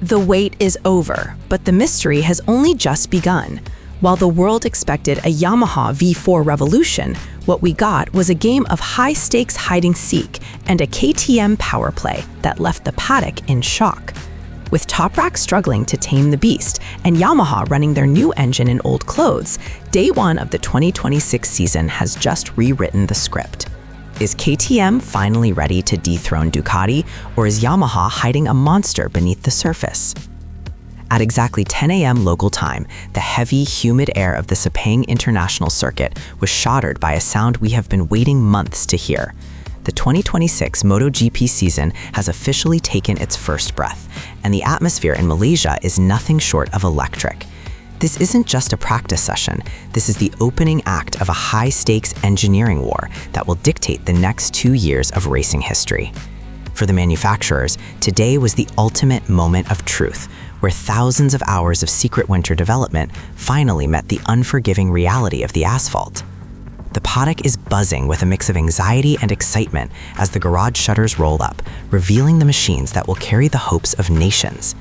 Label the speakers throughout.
Speaker 1: The wait is over, but the mystery has only just begun. While the world expected a Yamaha V4 revolution, what we got was a game of high-stakes hide-and-seek and a KTM power play that left the paddock in shock. With Toprak struggling to tame the beast and Yamaha running their new engine in old clothes, day one of the 2026 season has just rewritten the script. Is KTM finally ready to dethrone Ducati, or is Yamaha hiding a monster beneath the surface? At exactly 10 a.m. local time, the heavy, humid air of the Sepang International Circuit was shattered by a sound we have been waiting months to hear. The 2026 MotoGP season has officially taken its first breath, and the atmosphere in Malaysia is nothing short of electric. This isn't just a practice session, this is the opening act of a high-stakes engineering war that will dictate the next 2 years of racing history. For the manufacturers, today was the ultimate moment of truth, where thousands of hours of secret winter development finally met the unforgiving reality of the asphalt. The paddock is buzzing with a mix of anxiety and excitement as the garage shutters roll up, revealing the machines that will carry the hopes of nations.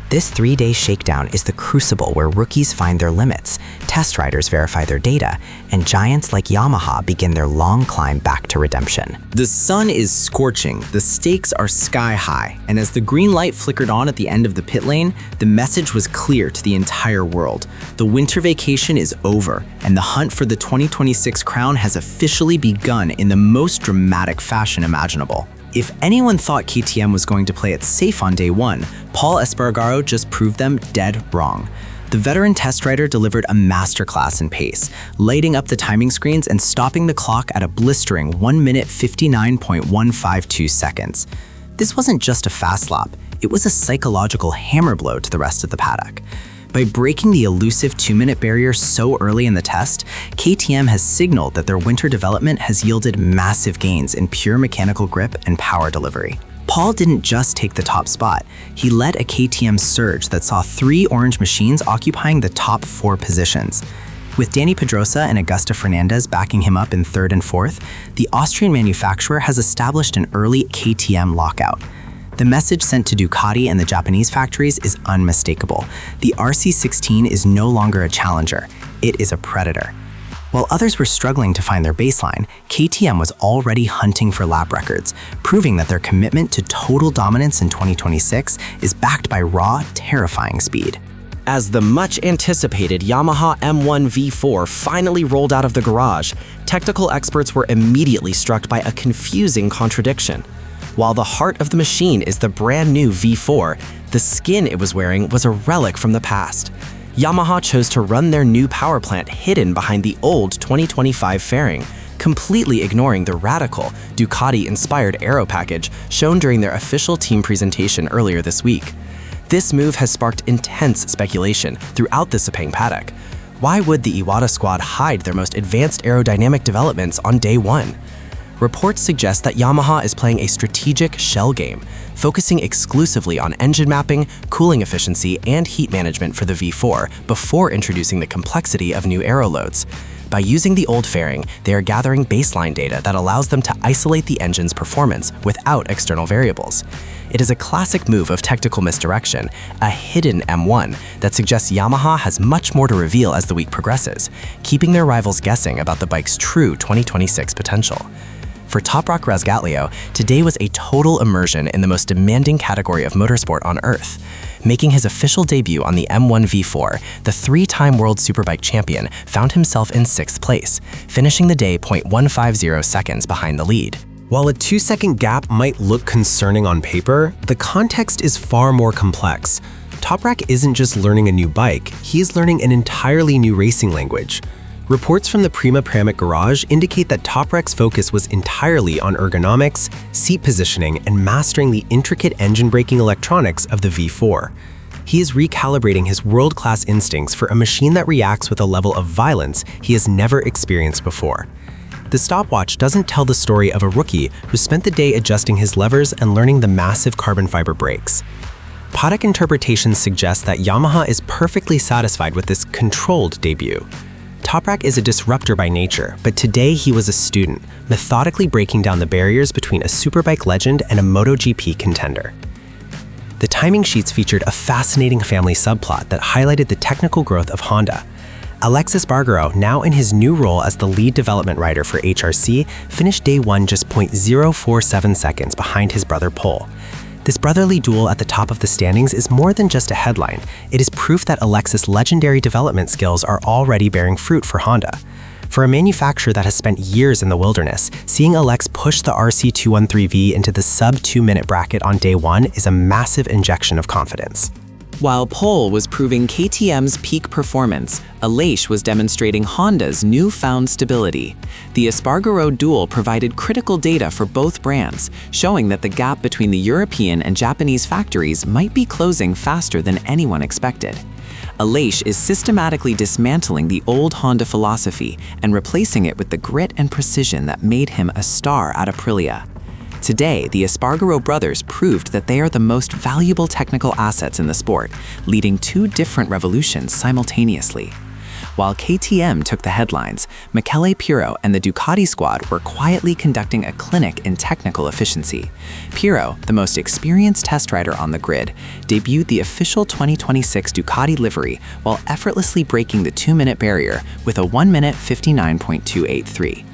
Speaker 1: This 3-day shakedown is the crucible where rookies find their limits, test riders verify their data, and giants like Yamaha begin their long climb back to redemption.
Speaker 2: The sun is scorching, the stakes are sky high, and as the green light flickered on at the end of the pit lane, the message was clear to the entire world. The winter vacation is over, and the hunt for the 2026 crown has officially begun in the most dramatic fashion imaginable. If anyone thought KTM was going to play it safe on day one, Aleix Espargaro just proved them dead wrong. The veteran test rider delivered a masterclass in pace, lighting up the timing screens and stopping the clock at a blistering 1 minute 59.152 seconds. This wasn't just a fast lap, it was a psychological hammer blow to the rest of the paddock. By breaking the elusive 2-minute barrier so early in the test, KTM has signaled that their winter development has yielded massive gains in pure mechanical grip and power delivery. Paul didn't just take the top spot, he led a KTM surge that saw 3 orange machines occupying the top 4 positions. With Dani Pedrosa and Augusto Fernandez backing him up in 3rd and 4th, the Austrian manufacturer has established an early KTM lockout. The message sent to Ducati and the Japanese factories is unmistakable. The RC16 is no longer a challenger, it is a predator. While others were struggling to find their baseline, KTM was already hunting for lap records, proving that their commitment to total dominance in 2026 is backed by raw, terrifying speed.
Speaker 3: As the much-anticipated Yamaha M1 V4 finally rolled out of the garage, technical experts were immediately struck by a confusing contradiction. While the heart of the machine is the brand new V4, the skin it was wearing was a relic from the past. Yamaha chose to run their new power plant hidden behind the old 2025 fairing, completely ignoring the radical, Ducati-inspired aero package shown during their official team presentation earlier this week. This move has sparked intense speculation throughout the Sepang paddock. Why would the Iwata squad hide their most advanced aerodynamic developments on day one? Reports suggest that Yamaha is playing a strategic shell game, focusing exclusively on engine mapping, cooling efficiency, and heat management for the V4 before introducing the complexity of new aero loads. By using the old fairing, they are gathering baseline data that allows them to isolate the engine's performance without external variables. It is a classic move of technical misdirection, a hidden M1 that suggests Yamaha has much more to reveal as the week progresses, keeping their rivals guessing about the bike's true 2026 potential. For Toprak Razgatlioglu, today was a total immersion in the most demanding category of motorsport on Earth. Making his official debut on the M1 V4, the 3-time World Superbike champion found himself in 6th place, finishing the day 0.150 seconds behind the lead.
Speaker 4: While a 2-second gap might look concerning on paper, the context is far more complex. Toprak isn't just learning a new bike, he is learning an entirely new racing language. Reports from the Prima Pramit garage indicate that Toprak's focus was entirely on ergonomics, seat positioning, and mastering the intricate engine braking electronics of the V4. He is recalibrating his world-class instincts for a machine that reacts with a level of violence he has never experienced before. The stopwatch doesn't tell the story of a rookie who spent the day adjusting his levers and learning the massive carbon fiber brakes. Paddock interpretations suggest that Yamaha is perfectly satisfied with this controlled debut. Toprak is a disruptor by nature, but today he was a student, methodically breaking down the barriers between a superbike legend and a MotoGP contender. The timing sheets featured a fascinating family subplot that highlighted the technical growth of Honda. Aleix Espargaro, now in his new role as the lead development writer for HRC, finished day one just 0.047 seconds behind his brother Pol. This brotherly duel at the top of the standings is more than just a headline. It is proof that Alex's legendary development skills are already bearing fruit for Honda. For a manufacturer that has spent years in the wilderness, seeing Aleix push the RC213V into the sub-2-minute bracket on day one is a massive injection of confidence.
Speaker 5: While Pol was proving KTM's peak performance, Aleix was demonstrating Honda's newfound stability. The Espargaro duel provided critical data for both brands, showing that the gap between the European and Japanese factories might be closing faster than anyone expected. Aleix is systematically dismantling the old Honda philosophy and replacing it with the grit and precision that made him a star at Aprilia. Today, the Espargaro brothers proved that they are the most valuable technical assets in the sport, leading two different revolutions simultaneously. While KTM took the headlines, Michele Pirro and the Ducati squad were quietly conducting a clinic in technical efficiency. Pirro, the most experienced test rider on the grid, debuted the official 2026 Ducati livery while effortlessly breaking the 2-minute barrier with a 1-minute 59.283.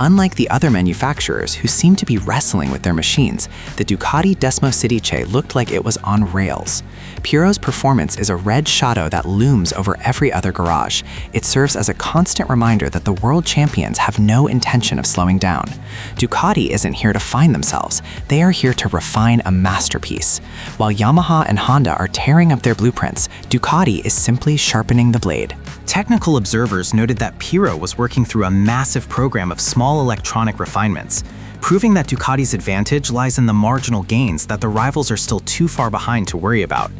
Speaker 5: Unlike the other manufacturers who seemed to be wrestling with their machines, the Ducati Desmosedici looked like it was on rails. Pirro's performance is a red shadow that looms over every other garage. It serves as a constant reminder that the world champions have no intention of slowing down. Ducati isn't here to find themselves, they are here to refine a masterpiece. While Yamaha and Honda are tearing up their blueprints, Ducati is simply sharpening the blade.
Speaker 2: Technical observers noted that Pirro was working through a massive program of small electronic refinements, proving that Ducati's advantage lies in the marginal gains that the rivals are still too far behind to worry about.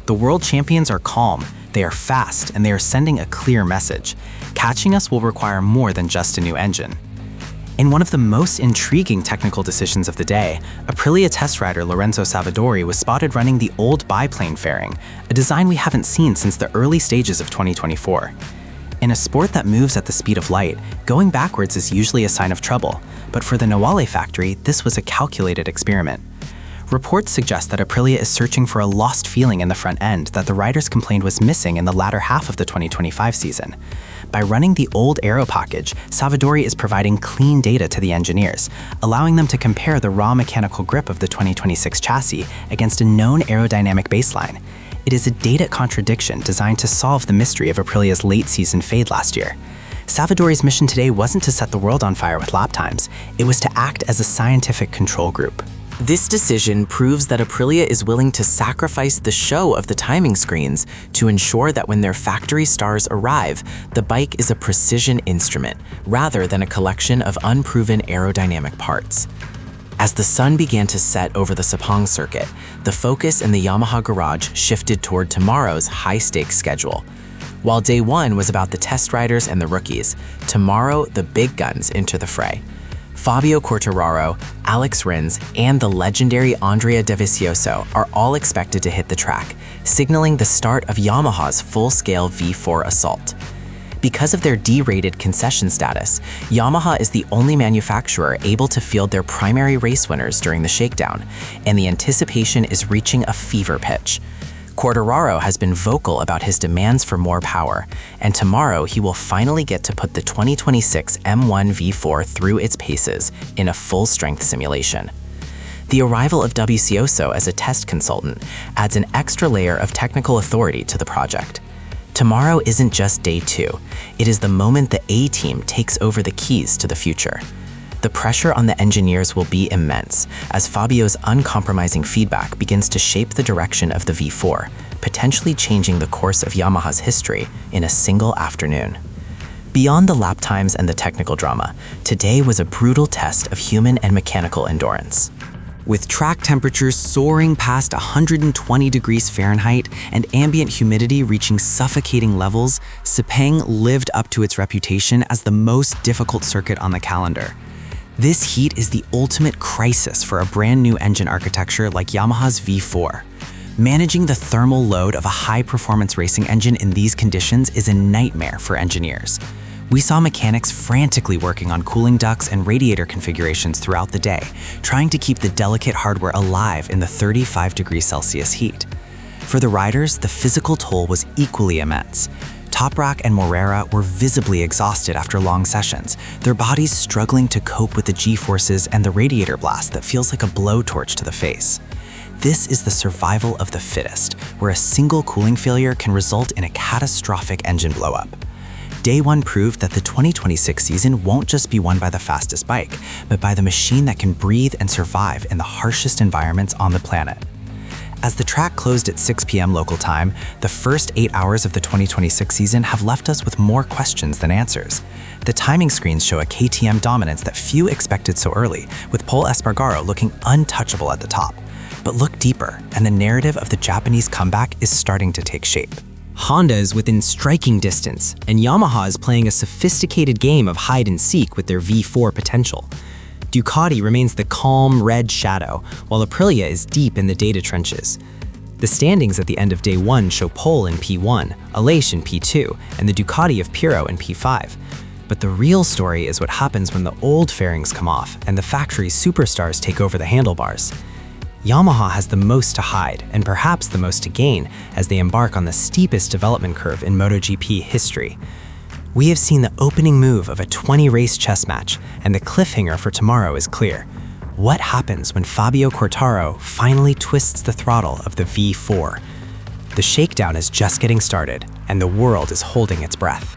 Speaker 2: The world champions are calm, they are fast, and they are sending a clear message. Catching us will require more than just a new engine. In one of the most intriguing technical decisions of the day, Aprilia test rider Lorenzo Savadori was spotted running the old biplane fairing, a design we haven't seen since the early stages of 2024. In a sport that moves at the speed of light, going backwards is usually a sign of trouble, but for the Noale factory, this was a calculated experiment. Reports suggest that Aprilia is searching for a lost feeling in the front end that the riders complained was missing in the latter half of the 2025 season. By running the old aero package, Savadori is providing clean data to the engineers, allowing them to compare the raw mechanical grip of the 2026 chassis against a known aerodynamic baseline. It is a data contradiction designed to solve the mystery of Aprilia's late-season fade last year. Savadori's mission today wasn't to set the world on fire with lap times, it was to act as a scientific control group.
Speaker 5: This decision proves that Aprilia is willing to sacrifice the show of the timing screens to ensure that when their factory stars arrive, the bike is a precision instrument rather than a collection of unproven aerodynamic parts. As the sun began to set over the Sepang circuit, the focus in the Yamaha garage shifted toward tomorrow's high-stakes schedule. While day one was about the test riders and the rookies, tomorrow the big guns enter the fray. Fabio Quartararo, Alex Rins, and the legendary Andrea Dovizioso are all expected to hit the track, signaling the start of Yamaha's full-scale V4 assault. Because of their D-rated concession status, Yamaha is the only manufacturer able to field their primary race winners during the shakedown, and the anticipation is reaching a fever pitch. Quartararo has been vocal about his demands for more power, and tomorrow he will finally get to put the 2026 M1 V4 through its paces in a full-strength simulation. The arrival of Dovizioso as a test consultant adds an extra layer of technical authority to the project. Tomorrow isn't just day two, it is the moment the A-team takes over the keys to the future. The pressure on the engineers will be immense, as Fabio's uncompromising feedback begins to shape the direction of the V4, potentially changing the course of Yamaha's history in a single afternoon. Beyond the lap times and the technical drama, today was a brutal test of human and mechanical endurance. With track temperatures soaring past 120 degrees Fahrenheit and ambient humidity reaching suffocating levels, Sepang lived up to its reputation as the most difficult circuit on the calendar. This heat is the ultimate crisis for a brand new engine architecture like Yamaha's V4. Managing the thermal load of a high-performance racing engine in these conditions is a nightmare for engineers. We saw mechanics frantically working on cooling ducts and radiator configurations throughout the day, trying to keep the delicate hardware alive in the 35 degrees Celsius heat. For the riders, the physical toll was equally immense. Toprak and Morera were visibly exhausted after long sessions, their bodies struggling to cope with the G-forces and the radiator blast that feels like a blowtorch to the face. This is the survival of the fittest, where a single cooling failure can result in a catastrophic engine blowup. Day 1 proved that the 2026 season won't just be won by the fastest bike, but by the machine that can breathe and survive in the harshest environments on the planet. As the track closed at 6 p.m. local time, the first 8 hours of the 2026 season have left us with more questions than answers. The timing screens show a KTM dominance that few expected so early, with Aleix Espargaro looking untouchable at the top. But look deeper, and the narrative of the Japanese comeback is starting to take shape.
Speaker 2: Honda is within striking distance, and Yamaha is playing a sophisticated game of hide and seek with their V4 potential. Ducati remains the calm red shadow, while Aprilia is deep in the data trenches. The standings at the end of day 1 show Pole in P1, Aleix in P2, and the Ducati of Pirro in P5. But the real story is what happens when the old fairings come off and the factory superstars take over the handlebars. Yamaha has the most to hide, and perhaps the most to gain, as they embark on the steepest development curve in MotoGP history. We have seen the opening move of a 20-race chess match, and the cliffhanger for tomorrow is clear. What happens when Fabio Quartararo finally twists the throttle of the V4? The shakedown is just getting started, and the world is holding its breath.